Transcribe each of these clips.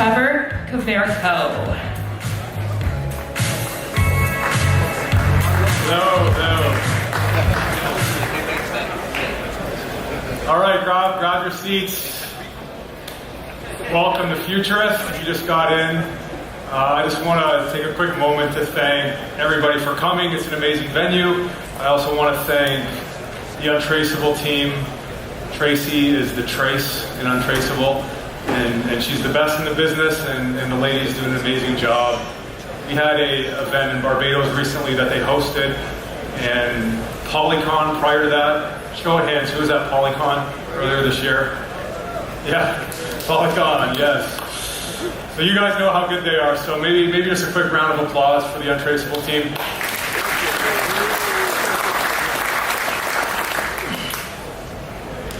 Trevor Caverco. All right, grab your seats. Welcome to Futurist. If you just got in, I just want to take a quick moment to thank everybody for coming. It's an amazing venue. I also want to thank the Untraceable team. Tracy is the Trace in Untraceable, and she's the best in the business, and the ladies do an amazing job. We had a event in Barbados recently that they hosted, and Polycon prior to that. Show of hands, who was at Polycon earlier this year? Yeah, Polycon, yes. So you guys know how good they are, so maybe just a quick round of applause for the Untraceable team.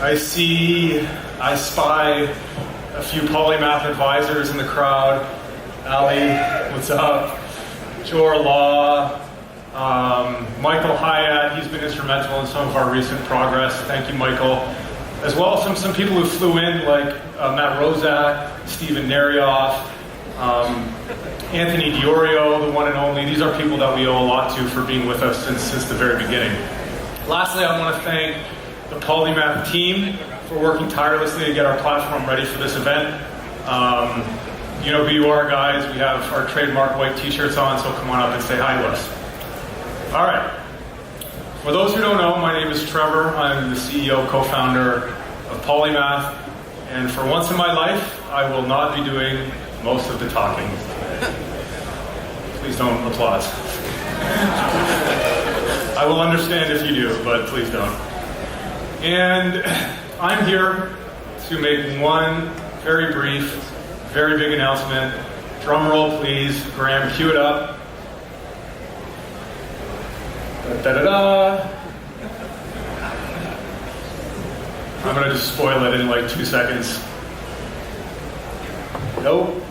I spy a few Polymath advisors in the crowd. Ali, what's up? Jor Law, Michael Hyatt, he's been instrumental in some of our recent progress. Thank you, Michael. As well as some people who flew in, like Matt Rozak, Stephen Narioff, Anthony Diorio, the one and only. These are people that we owe a lot to for being with us since the very beginning. Lastly, I want to thank the Polymath team for working tirelessly to get our platform ready for this event. You know who you are, guys. We have our trademark white t-shirts on, so come on up and say hi to us. All right. For those who don't know, my name is Trevor. I'm the CEO, co-founder of Polymath. And for once in my life, I will not be doing most of the talking. Please don't applaud. I will understand if you do, but please don't. And I'm here to make one very brief, very big announcement. Drum roll, please. Graham, cue it up. Da-da-da. I'm going to just spoil it in like 2 seconds. Nope.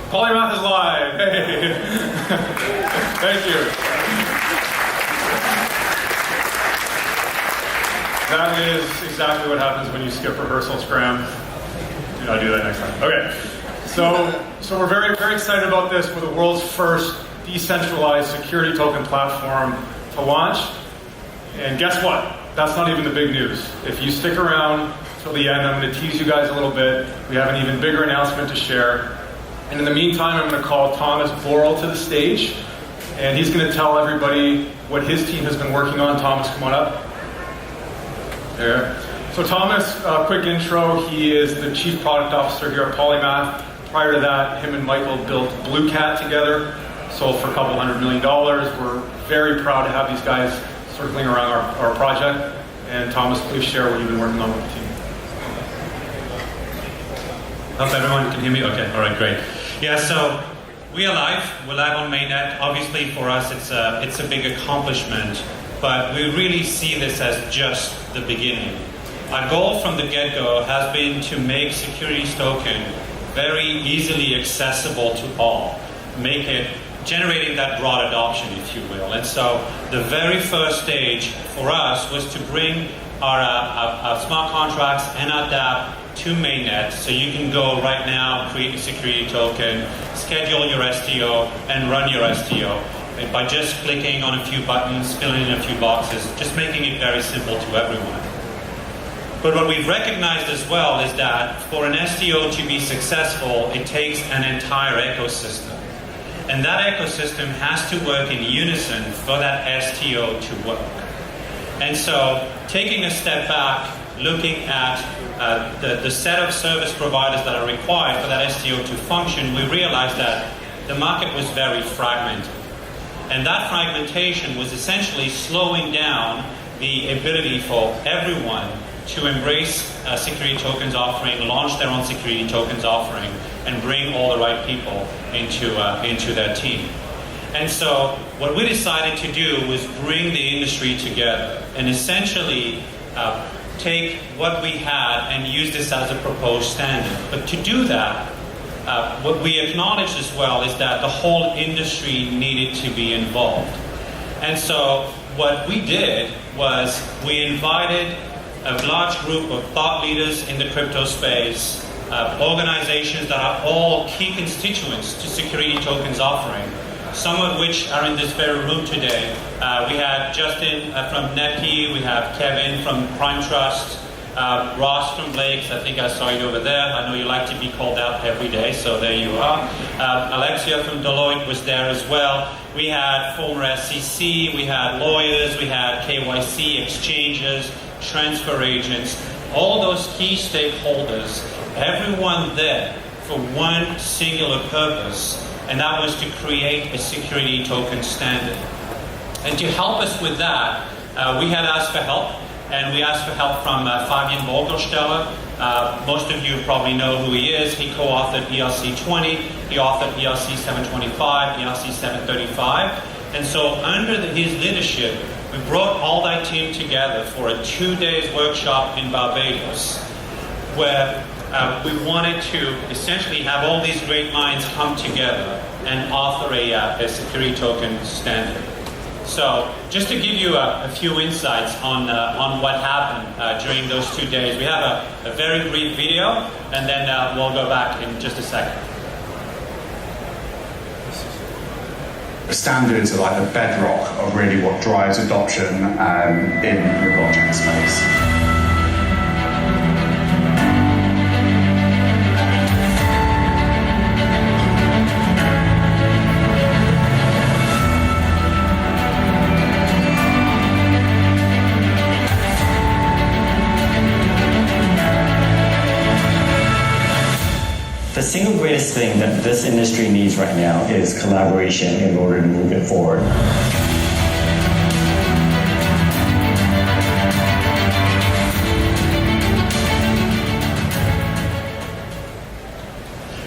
Polymath is live. Hey. Thank you. That is exactly what happens when you skip rehearsals, Graham. Do not do that next time. Okay. So we're very, very excited about this. We're the world's first decentralized security token platform to launch. And guess what? That's not even the big news. If you stick around till the end, I'm going to tease you guys a little bit. We have an even bigger announcement to share. And in the meantime, I'm going to call Thomas Borrell to the stage. And he's going to tell everybody what his team has been working on. Thomas, come on up. There. So Thomas, quick intro. He is the Chief Product Officer here at Polymath. Prior to that, him and Michael built Blue Cat together. Sold for a couple $100 million. We're very proud to have these guys circling around our project. And Thomas, please share what you've been working on with the team. Hope everyone can hear me. Okay, all right, great. Yeah, so we are live. We're live on mainnet. Obviously, for us, it's a big accomplishment, but we really see this as just the beginning. Our goal from the get-go has been to make securities token very easily accessible to all, make it generating that broad adoption, if you will. And so the very first stage for us was to bring our smart contracts and our dApp to mainnet, so you can go right now, create a security token, schedule your STO, and run your STO by just clicking on a few buttons, filling in a few boxes, just making it very simple to everyone. But what we've recognized as well is that for an STO to be successful, it takes an entire ecosystem. And that ecosystem has to work in unison for that STO to work. And so, taking a step back, looking at the set of service providers that are required for that STO to function, we realized that the market was very fragmented. And that fragmentation was essentially slowing down the ability for everyone to embrace a security tokens offering, launch their own security tokens offering, and bring all the right people into their team. And so what we decided to do was bring the industry together and essentially take what we had and use this as a proposed standard. But to do that, what we acknowledged as well is that the whole industry needed to be involved. And so what we did was we invited a large group of thought leaders in the crypto space, organizations that are all key constituents to security tokens offering, some of which are in this very room today. We have Justin from NetKey, we have Kevin from Prime Trust, Ross from Blake's, I think I saw you over there. I know you like to be called out every day, so there you are. Alexia from Deloitte was there as well. We had former SEC, we had lawyers, we had KYC exchanges, transfer agents, all those key stakeholders, everyone there for one singular purpose, and that was to create a security token standard. And to help us with that, we had asked for help. And we asked for help from Fabian Morgensteller. Most of you probably know who he is. He co-authored ERC 20, he authored ERC 725, ERC 735. And so under his leadership, we brought all that team together for a 2-day workshop in Barbados, where we wanted to essentially have all these great minds come together and author a security token standard. So, just to give you a few insights on what happened during those 2 days, we have a very brief video, and then we'll go back in just a second. Standards are like the bedrock of really what drives adoption in the blockchain space. The single greatest thing that this industry needs right now is collaboration in order to move it forward.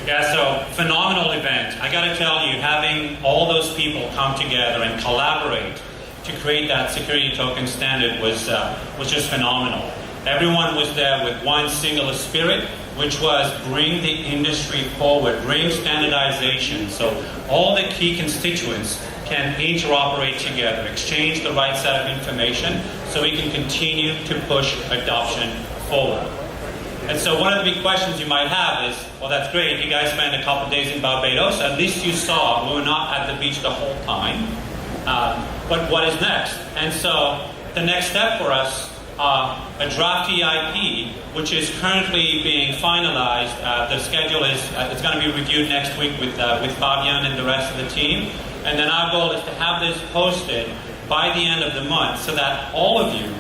Yeah, so phenomenal event. I gotta tell you, having all those people come together and collaborate to create that security token standard was just phenomenal. Everyone was there with one singular spirit, which was bring the industry forward, bring standardization, so all the key constituents can interoperate together, exchange the right set of information, so we can continue to push adoption forward. And so one of the big questions you might have is, well, that's great, you guys spent a couple of days in Barbados, at least you saw we were not at the beach the whole time, but what is next? And so the next step for us, a draft EIP, which is currently being finalized. The schedule is it's going to be reviewed next week with Fabian and the rest of the team. And then our goal is to have this posted by the end of the month so that all of you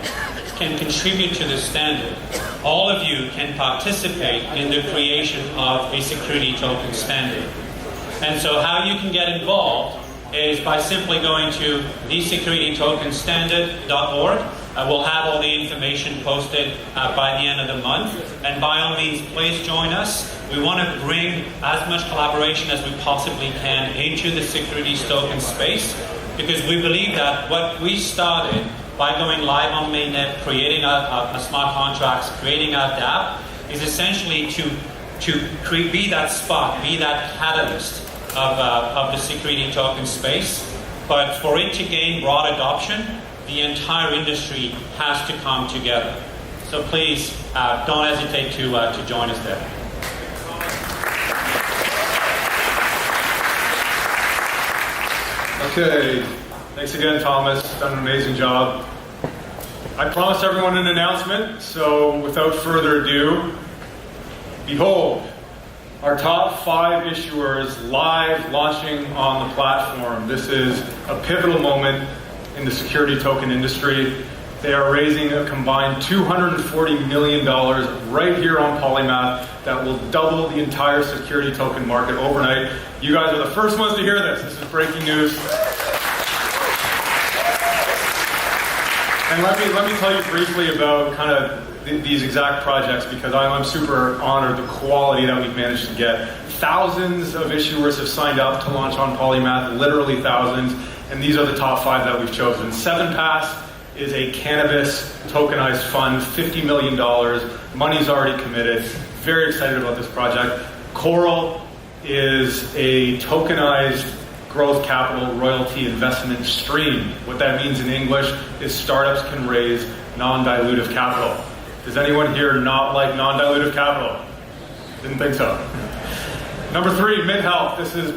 can contribute to the standard. All of you can participate in the creation of a security token standard. And so how you can get involved is by simply going to thesecuritytokenstandard.org. We'll have all the information posted by the end of the month. And by all means, please join us. We want to bring as much collaboration as we possibly can into the security token space, because we believe that what we started by going live on mainnet, creating a smart contracts, creating our dApp, is essentially to be that spark, be that catalyst of the security token space. But for it to gain broad adoption, the entire industry has to come together. So please don't hesitate to join us there. Okay, thanks again, Thomas. Done an amazing job. I promised everyone an announcement, so without further ado, behold, our top 5 issuers live launching on the platform. This is a pivotal moment in the security token industry. They are raising a combined $240 million right here on Polymath that will double the entire security token market overnight. You guys are the first ones to hear this. This is breaking news. And let me tell you briefly about kind of these exact projects, because I'm super honored the quality that we've managed to get. Thousands of issuers have signed up to launch on Polymath, literally thousands, and these are the top 5 that we've chosen. 7Pass is a cannabis tokenized fund, $50 million. Money's already committed. Very excited about this project. Corl is a tokenized growth capital royalty investment stream. What that means in English is startups can raise non-dilutive capital. Does anyone here not like non-dilutive capital? Didn't think so. Number 3, mid-health. This is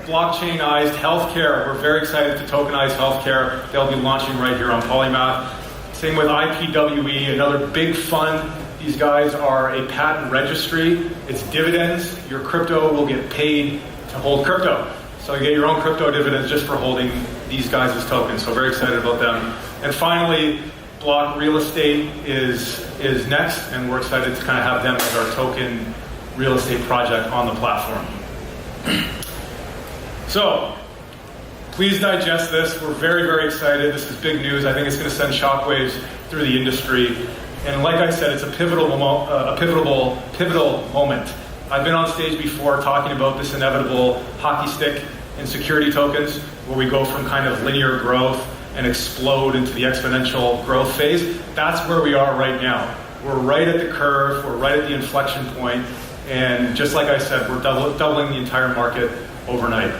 blockchainized healthcare. We're very excited to tokenize healthcare. They'll be launching right here on Polymath. Same with IPWE, another big fund. These guys are a patent registry. It's dividends. Your crypto will get paid to hold crypto. So you get your own crypto dividends just for holding these guys as tokens. So very excited about them. And finally, Block Real Estate is next, and we're excited to kind of have them as our token real estate project on the platform. So, please digest this. We're very, very excited. This is big news. I think it's going to send shockwaves through the industry. And like I said, it's a pivotal moment. I've been on stage before talking about this inevitable hockey stick in security tokens, where we go from kind of linear growth and explode into the exponential growth phase. That's where we are right now. We're right at the curve. We're right at the inflection point. And just like I said, we're doubling the entire market overnight.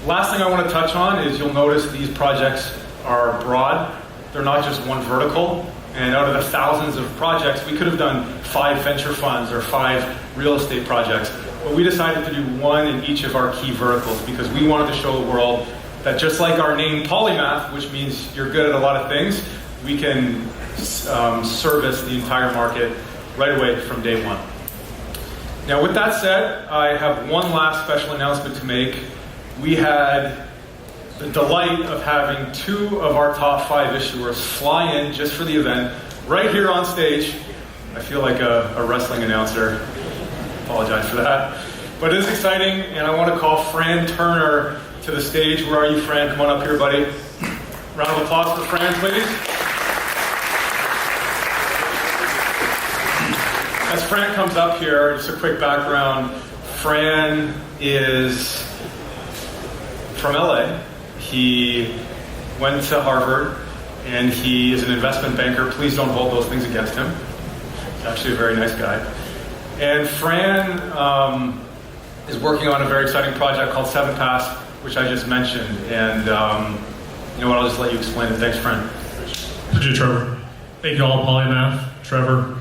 Last thing I want to touch on is you'll notice these projects are broad. They're not just one vertical. And out of the thousands of projects, we could have done 5 venture funds or 5 real estate projects. But we decided to do one in each of our key verticals because we wanted to show the world that just like our name Polymath, which means you're good at a lot of things, we can service the entire market right away from day one. Now with that said, I have one last special announcement to make. We had the delight of having 2 of our top 5 issuers fly in just for the event, right here on stage. I feel like a wrestling announcer. Apologize for that. But it is exciting, and I want to call Fran Turner to the stage. Where are you, Fran? Come on up here, buddy. Round of applause for Fran, please. As Fran comes up here, just a quick background. Fran is from LA. He went to Harvard, and he is an investment banker. Please don't hold those things against him. He's actually a very nice guy. And Fran is working on a very exciting project called 7Pass, which I just mentioned. And you know what, I'll just let you explain it. Thanks, Fran. Thank you, Trevor. Thank you all, Polymath, Trevor,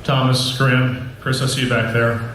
Thomas, Graham, Chris, I see you back there.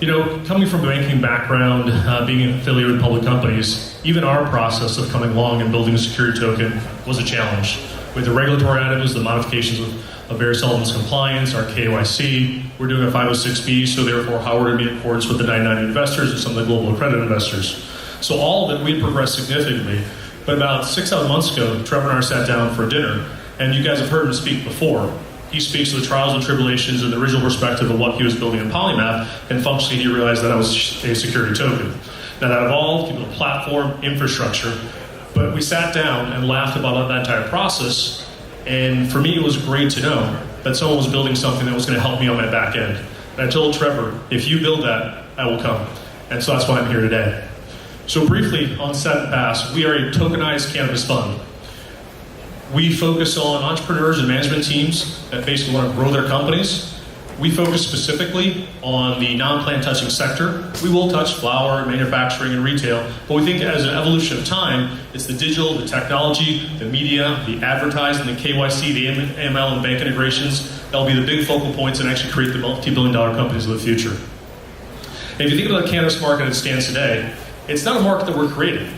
You know, coming from a banking background, being affiliated with public companies, even our process of coming along and building a security token was a challenge. With the regulatory items, the modifications of various elements of compliance, our KYC, we're doing a 506B, so therefore how we're going to be in accordance with the 990 investors and some of the global accredited investors. So all of it, we progressed significantly. But about 6-7 months ago, Trevor and I sat down for dinner, and you guys have heard him speak before. He speaks of the trials and tribulations and the original perspective of what he was building in Polymath, and functionally he realized that I was a security token. Now that evolved into a platform, infrastructure, but we sat down and laughed about that entire process, and for me it was great to know that someone was building something that was going to help me on my back end. And I told Trevor, if you build that, I will come. And so that's why I'm here today. So briefly on 7Pass, we are a tokenized cannabis fund. We focus on entrepreneurs and management teams that basically want to grow their companies. We focus specifically on the non-plant touching sector. We will touch flower, manufacturing, and retail, but we think as an evolution of time, it's the digital, the technology, the media, the advertising, the KYC, the AML, and bank integrations that'll be the big focal points and actually create the multi-billion-dollar companies of the future. And if you think about the cannabis market as it stands today, it's not a market that we're creating.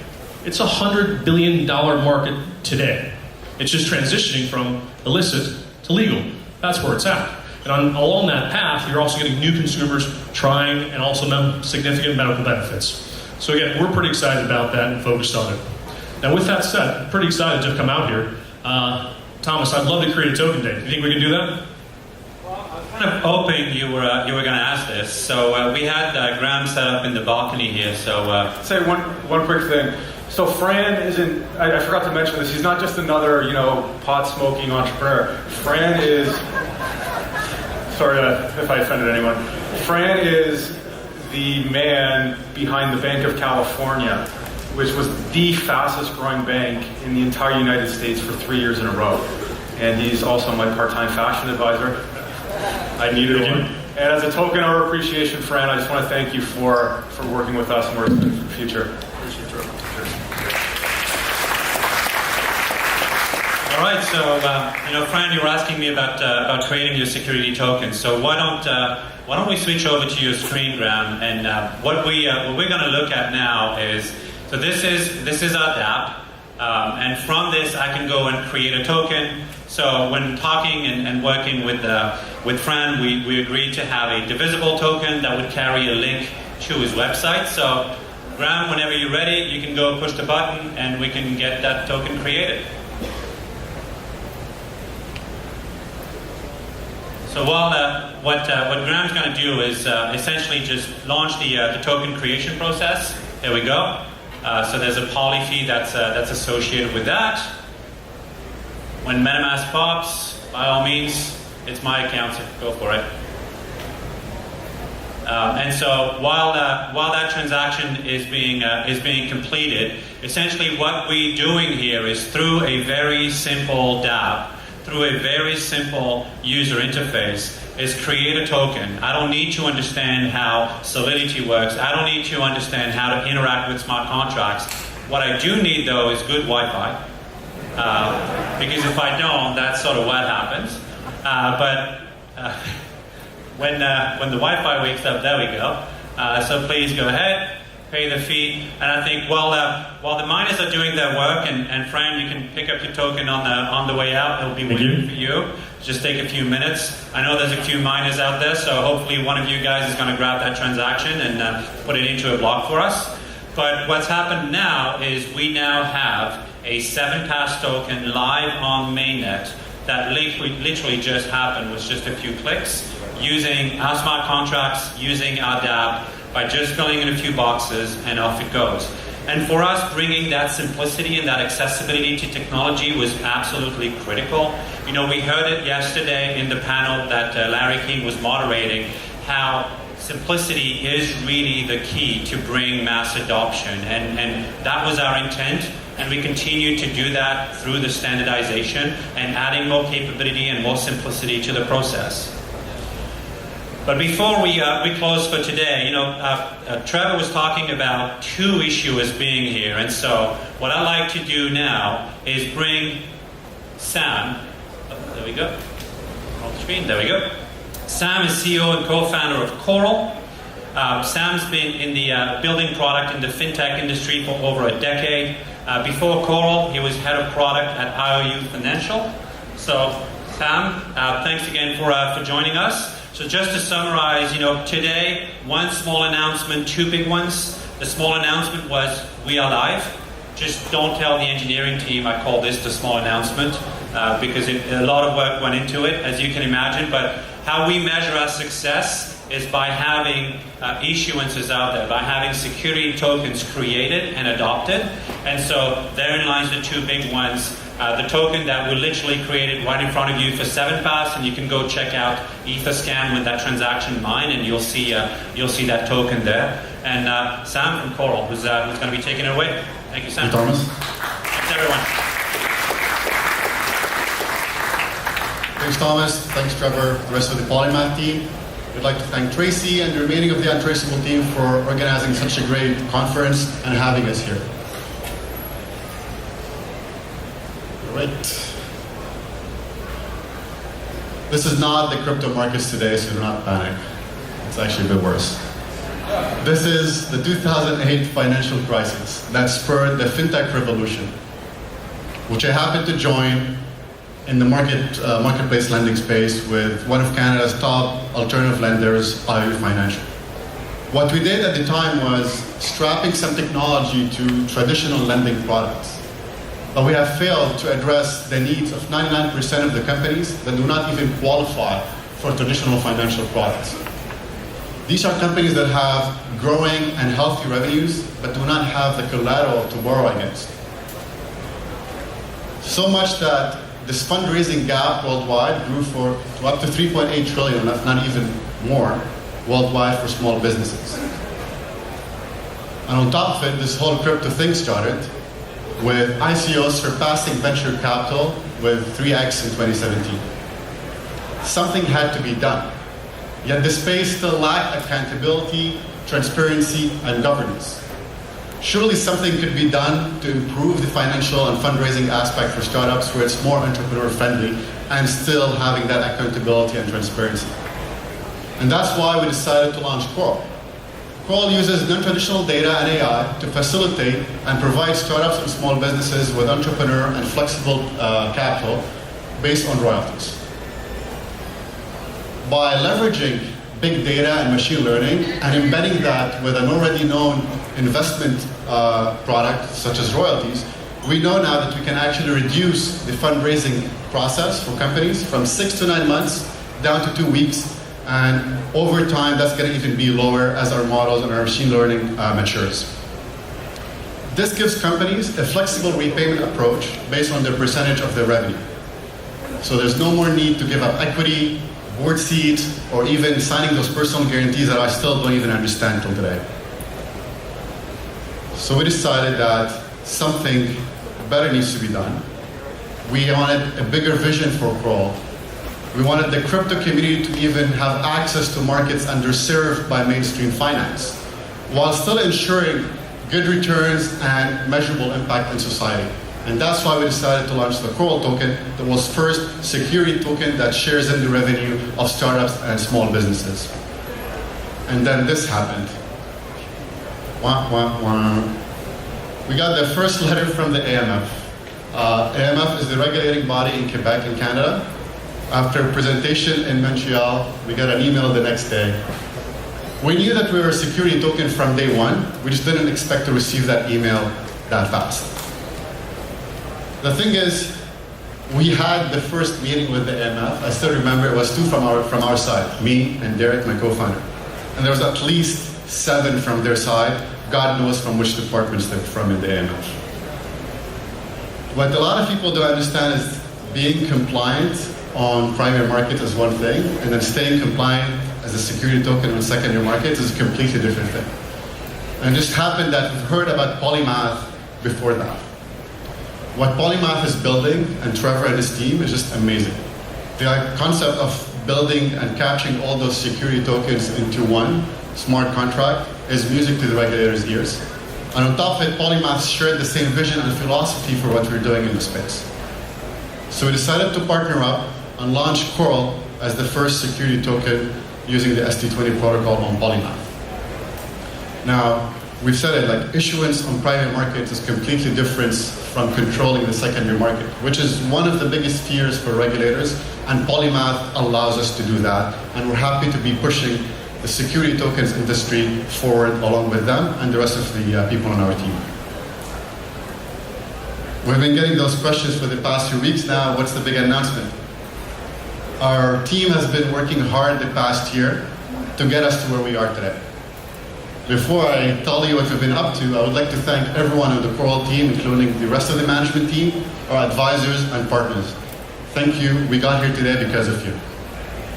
It's a $100 billion market today. It's just transitioning from illicit to legal. That's where it's at. And along that path, you're also getting new consumers trying and also significant medical benefits. So again, we're pretty excited about that and focused on it. Now with that said, I'm pretty excited to come out here. Thomas, I'd love to create a token day. Do you think we can do that? Well, I was kind of hoping you were going to ask this. So we had Graham set up in the balcony here. So say one quick thing. So Fran isn't, I forgot to mention this, he's not just another, pot-smoking entrepreneur. Fran is, sorry if I offended anyone, Fran is the man behind the Bank of California, which was the fastest growing bank in the entire United States for 3 years in a row. And he's also my part-time fashion advisor. I needed one. And as a token of our appreciation, Fran, I just want to thank you for working with us and working for the future. All right, so Fran, you were asking me about creating your security tokens. So why don't we switch over to your screen, Graham? And what we're going to look at now is, so this is our dApp, and from this I can go and create a token. So when talking and working with Fran, we agreed to have a divisible token that would carry a link to his website. So Graham, whenever you're ready, you can go push the button and we can get that token created. So what Graham's going to do is essentially just launch the token creation process. There we go. So there's a poly fee that's associated with that. When MetaMask pops, by all means, it's my account, so go for it. And so while that transaction is being completed, essentially what we're doing here is through a very simple dApp, through a very simple user interface, is create a token. I don't need to understand how Solidity works. I don't need to understand how to interact with smart contracts. What I do need, though, is good Wi-Fi. Because if I don't, that's sort of what happens. When the Wi-Fi wakes up, there we go. So please go ahead, pay the fee. And I think while the miners are doing their work, and Fran, you can pick up your token on the way out. It'll be waiting for you. Just take a few minutes. I know there's a few miners out there, so hopefully one of you guys is going to grab that transaction and put it into a block for us. But what's happened now is we now have a 7-pass token live on mainnet that literally just happened with just a few clicks, using our smart contracts, using our dApp, by just filling in a few boxes, and off it goes. And for us, bringing that simplicity and that accessibility to technology was absolutely critical. We heard it yesterday in the panel that Larry King was moderating, how simplicity is really the key to bring mass adoption. And that was our intent. And we continue to do that through the standardization and adding more capability and more simplicity to the process. But before we close for today, Trevor was talking about two issuers being here. And so what I'd like to do now is bring Sam. Oh, there we go. On the screen. There we go. Sam is CEO and co-founder of Corl. Sam's been in the building product in the fintech industry for over a decade. Before Corl, he was head of product at IOU Financial. So, Sam, thanks again for joining us. So just to summarize, today, one small announcement, two big ones. The small announcement was, we are live. Just don't tell the engineering team I call this the small announcement, because a lot of work went into it, as you can imagine. But how we measure our success is by having issuances out there, by having security tokens created and adopted. And so therein lies the two big ones. The token that we literally created right in front of you for 7pass, and you can go check out Etherscan with that transaction mine, and you'll see that token there. And Sam from Corl, who's going to be taking it away. Thank you, Sam. Hey, Thomas. Thanks, everyone. Thanks, Thomas. Thanks, Trevor, the rest of the Polymath team. We'd like to thank Tracy and the remaining of the Untraceable team for organizing such a great conference and having us here. All right. This is not the crypto markets today, so do not panic. It's actually a bit worse. This is the 2008 financial crisis that spurred the fintech revolution, which I happened to join in the marketplace lending space with one of Canada's top alternative lenders, IOU Financial. What we did at the time was strapping some technology to traditional lending products. But we have failed to address the needs of 99% of the companies that do not even qualify for traditional financial products. These are companies that have growing and healthy revenues, but do not have the collateral to borrow against. So much that this fundraising gap worldwide grew to up to 3.8 trillion, if not even more, worldwide for small businesses. And on top of it, this whole crypto thing started with ICOs surpassing venture capital with 3x in 2017. Something had to be done. Yet the space still lacked accountability, transparency, and governance. surely something could be done to improve the financial and fundraising aspect for startups where it's more entrepreneur friendly and still having that accountability and transparency. And that's why we decided to launch Corl. Corl uses non-traditional data and AI to facilitate and provide startups and small businesses with entrepreneur and flexible capital based on royalties. By leveraging big data and machine learning and embedding that with an already known investment product such as royalties, we know now that we can actually reduce the fundraising process for companies from 6 to 9 months down to 2 weeks. And over time, that's going to even be lower as our models and our machine learning matures. This gives companies a flexible repayment approach based on their percentage of their revenue. So there's no more need to give up equity, board seats, or even signing those personal guarantees that I still don't even understand till today. So we decided that something better needs to be done. We wanted a bigger vision for Corl. We wanted the crypto community to even have access to markets underserved by mainstream finance, while still ensuring good returns and measurable impact in society. And that's why we decided to launch the Corl token, the world's first security token that shares in the revenue of startups and small businesses. And then this happened. Wah, wah, wah. We got the first letter from the AMF. AMF is the regulating body in Quebec in Canada. After a presentation in Montreal, we got an email the next day. We knew that we were a security token from day one. We just didn't expect to receive that email that fast. The thing is, we had the first meeting with the AMF. I still remember it was 2 from our side, me and Derek, my co-founder. And there was at least 7 from their side. God knows from which departments they're from in the AMF. What a lot of people don't understand is being compliant on primary market is one thing, and then staying compliant as a security token on secondary markets is a completely different thing. And it just happened that we've heard about Polymath before that. What Polymath is building, and Trevor and his team, is just amazing. The concept of building and capturing all those security tokens into one smart contract is music to the regulators' ears. And on top of it, Polymath shared the same vision and philosophy for what we're doing in the space. So we decided to partner up and launch Corl as the first security token using the ST20 protocol on Polymath. Now, we've said it, like issuance on private markets is completely different from controlling the secondary market, which is one of the biggest fears for regulators, and Polymath allows us to do that, and we're happy to be pushing the security tokens industry forward along with them and the rest of the people on our team. We've been getting those questions for the past few weeks now. What's the big announcement? Our team has been working hard the past year to get us to where we are today. Before I tell you what we've been up to, I would like to thank everyone on the Corl team, including the rest of the management team, our advisors and partners. Thank you. We got here today because of you.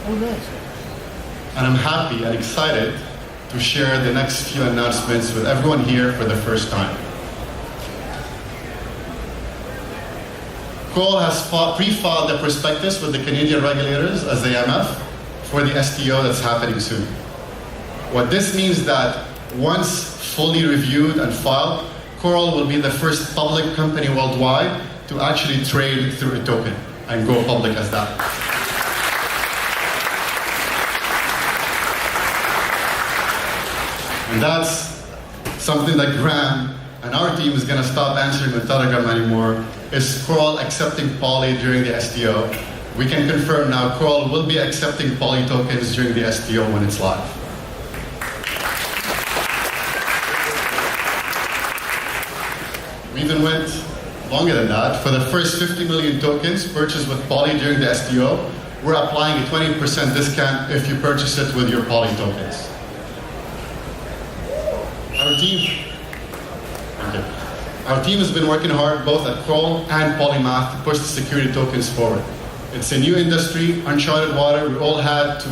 Oh, nice. And I'm happy and excited to share the next few announcements with everyone here for the first time. Corl has pre-filed the prospectus with the Canadian regulators as the AMF for the STO that's happening soon. What this means that once fully reviewed and filed, Corl will be the first public company worldwide to actually trade through a token and go public as that. And that's something that Graham and our team is going to stop answering with Telegram anymore. Is Corl accepting Poly during the STO? We can confirm now Corl will be accepting Poly tokens during the STO when it's live. We even went longer than that. For the first 50 million tokens purchased with Poly during the STO, we're applying a 20% discount if you purchase it with your Poly tokens. Our team has been working hard both at Corl and Polymath to push the security tokens forward. It's a new industry, uncharted water. We all had to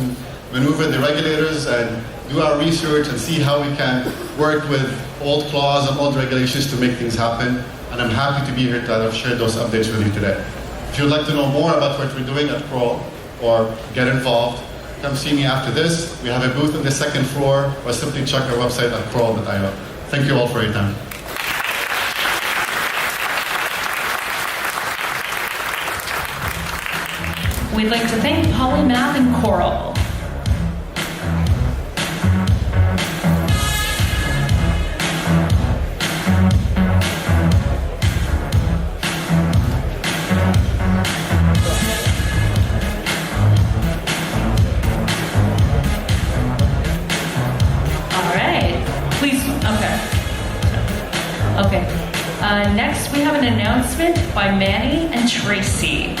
maneuver the regulators and do our research and see how we can work with old clause and old regulations to make things happen. And I'm happy to be here to share those updates with you today. If you'd like to know more about what we're doing at Corl or get involved, come see me after this. We have a booth on the second floor, or simply check our website at corl.io. Thank you all for your time. we'd like to thank Polymath and Corl. Okay. Next, we have an announcement by Manny and Tracy.